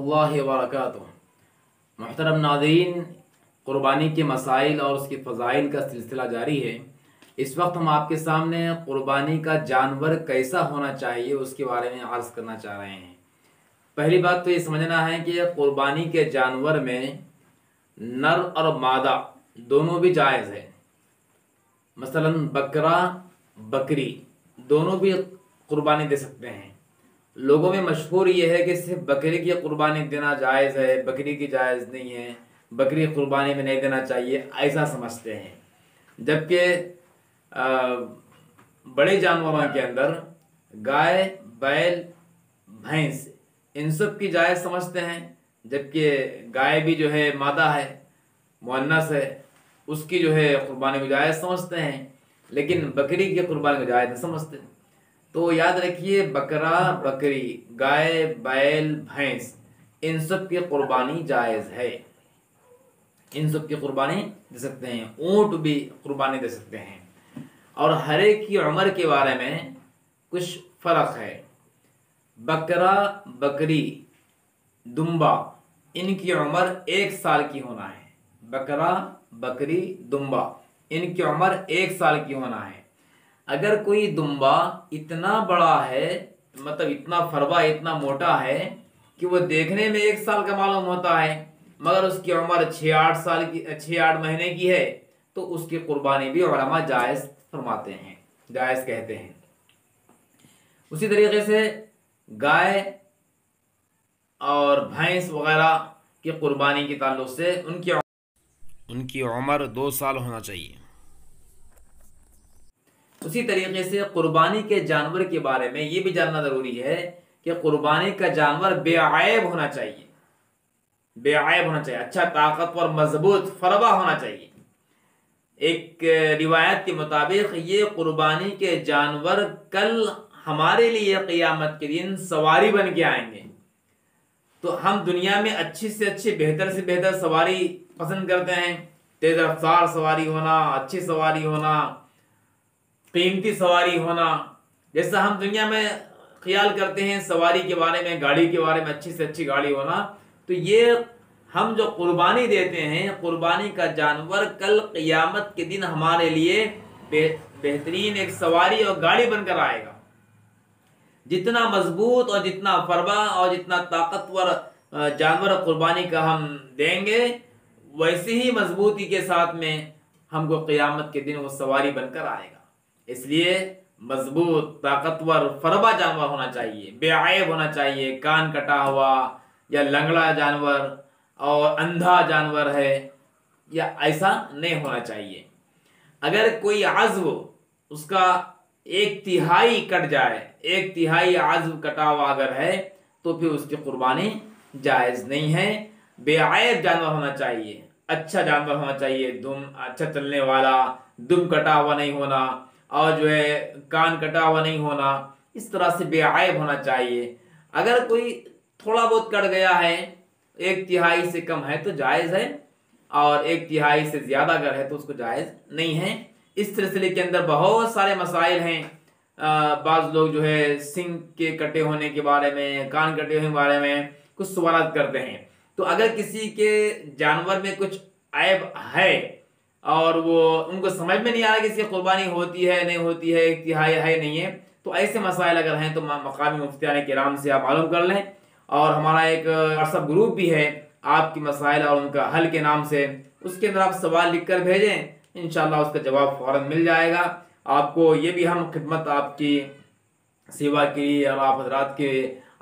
रहमतुल्लाहि व बरकातुहू। मुहतरम नाज़रीन, क़ुरबानी के मसाइल और उसके फ़ज़ाइल का सिलसिला जारी है। इस वक्त हम आपके सामने क़ुरबानी का जानवर कैसा होना चाहिए उसके बारे में अर्ज़ करना चाह रहे हैं। पहली बात तो ये समझना है कि क़ुरबानी के जानवर में नर और मादा दोनों भी जायज़ है। मसलन बकरा बकरी दोनों भी क़ुरबानी दे सकते हैं। लोगों में मशहूर ये है कि सिर्फ बकरी की क़ुरबानी देना जायज़ है, बकरी की जायज़ नहीं है, बकरी क़ुरबानी में नहीं देना चाहिए, ऐसा समझते हैं। जबकि बड़े जानवरों के अंदर गाय, बैल, भैंस इन सब की जायज़ समझते हैं। जबकि गाय भी जो है मादा है, मुअन्नस है, उसकी जो है क़ुरबानी को जायज़ समझते हैं, लेकिन बकरी की क़ुरबानी को जायज़ नहीं समझते। तो याद रखिए, बकरा बकरी, गाय बैल भैंस इन सब की क़ुरबानी जायज़ है, इन सब की क़ुरबानी दे सकते हैं। ऊँट भी क़ुरबानी दे सकते हैं। और हर एक की उम्र के बारे में कुछ फ़र्क है। बकरा बकरी दुम्बा इनकी उम्र 1 साल की होना है। बकरा बकरी दुम्बा इनकी उम्र 1 साल की होना है। अगर कोई दुम्बा इतना बड़ा है, मतलब इतना फरवा, इतना मोटा है कि वो देखने में 1 साल का मालूम होता है, मगर उसकी उम्र 6-8 महीने की है, तो उसकी क़ुरबानी भी उलमा जायज़ फरमाते हैं, जायज़ कहते हैं। उसी तरीके से गाय और भैंस वगैरह की क़ुरबानी के ताल्लुक़ से उनकी उम्र 2 साल होना चाहिए। उसी तरीके से क़ुरबानी के जानवर के बारे में ये भी जानना ज़रूरी है कि क़ुरबानी का जानवर बेअयब होना चाहिए, बेअयब होना चाहिए, अच्छा ताकतवर मजबूत फरवा होना चाहिए। एक रिवायत के मुताबिक ये क़ुरबानी के जानवर कल हमारे लिए क़ियामत के दिन सवारी बन के आएंगे। तो हम दुनिया में अच्छी से अच्छी, बेहतर से बेहतर सवारी पसंद करते हैं। तेज़ रफ्तार सवारी होना, अच्छी सवारी होना, कीमती सवारी होना। जैसा हम दुनिया में ख्याल करते हैं सवारी के बारे में, गाड़ी के बारे में, अच्छी से अच्छी गाड़ी होना, तो ये हम जो क़ुरबानी देते हैं, क़ुरबानी का जानवर कल क़ियामत के दिन हमारे लिए बेहतरीन एक सवारी और गाड़ी बनकर आएगा। जितना मजबूत और जितना फरवा और जितना ताकतवर जानवर क़ुरबानी का हम देंगे, वैसी ही मजबूती के साथ में हमको क़ियामत के दिन वो सवारी बनकर आएगा। इसलिए मजबूत ताकतवर फरवा जानवर होना चाहिए, बेअयब होना चाहिए। कान कटा हुआ या लंगड़ा जानवर और अंधा जानवर है, या ऐसा नहीं होना चाहिए। अगर कोई आज़्व उसका 1/3 कट जाए, 1/3 आज़्व कटा हुआ अगर है, तो फिर उसकी क़ुरबानी जायज़ नहीं है। बेअयब जानवर होना चाहिए, अच्छा जानवर होना चाहिए, दुम अच्छा चलने वाला, दुम कटा हुआ नहीं होना, और जो है कान कटा हुआ नहीं होना, इस तरह से बेअयब होना चाहिए। अगर कोई थोड़ा बहुत कट गया है, 1/3 से कम है तो जायज़ है, और 1/3 से ज़्यादा अगर है तो उसको जायज़ नहीं है। इस सिलसिले के अंदर बहुत सारे मसाइल हैं। बाज़ लोग जो है सिंग के कटे होने के बारे में, कान कटे होने के बारे में कुछ सवाल करते हैं। तो अगर किसी के जानवर में कुछ ऐब है और वो उनको समझ में नहीं आ रहा कि इसकी क़ुरबानी होती है नहीं होती है, 1/3 है नहीं है, तो ऐसे मसाइल अगर हैं तो मकामी मुफ्तियान किराम से आप मालूम कर लें। और हमारा एक व्हाट्सएप ग्रुप भी है आपकी मसाइल और उनका हल के नाम से, उसके अंदर आप सवाल लिख कर भेजें, इंशाअल्लाह उसका जवाब फ़ौरन मिल जाएगा आपको। ये भी हम खिदमत आपकी सेवा की और आप हजरात के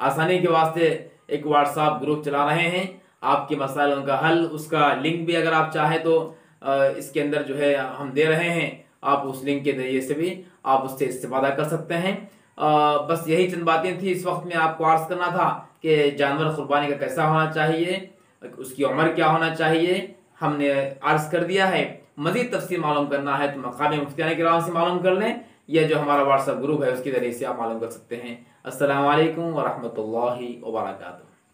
आसानी के वास्ते एक व्हाट्सएप ग्रुप चला रहे हैं। आपके मसाइल उनका हल, उसका लिंक भी अगर आप चाहें तो इसके अंदर जो है हम दे रहे हैं, आप उस लिंक के जरिए से भी आप उससे इस्तेफादा कर सकते हैं। बस यही चंद बातें थी इस वक्त में आपको अर्ज़ करना था कि जानवर क़ुरबानी का कैसा होना चाहिए, उसकी उम्र क्या होना चाहिए, हमने अर्ज़ कर दिया है। मज़ीद तफ़सील मालूम करना है तो मकामी मुफ्तियान किराम से मालूम कर लें, या जो हमारा व्हाट्सएप ग्रुप है उसके ज़रिए से आप मालूम कर सकते हैं। अस्सलामु अलैकुम व रहमतुल्लाहि व बरकातुहू।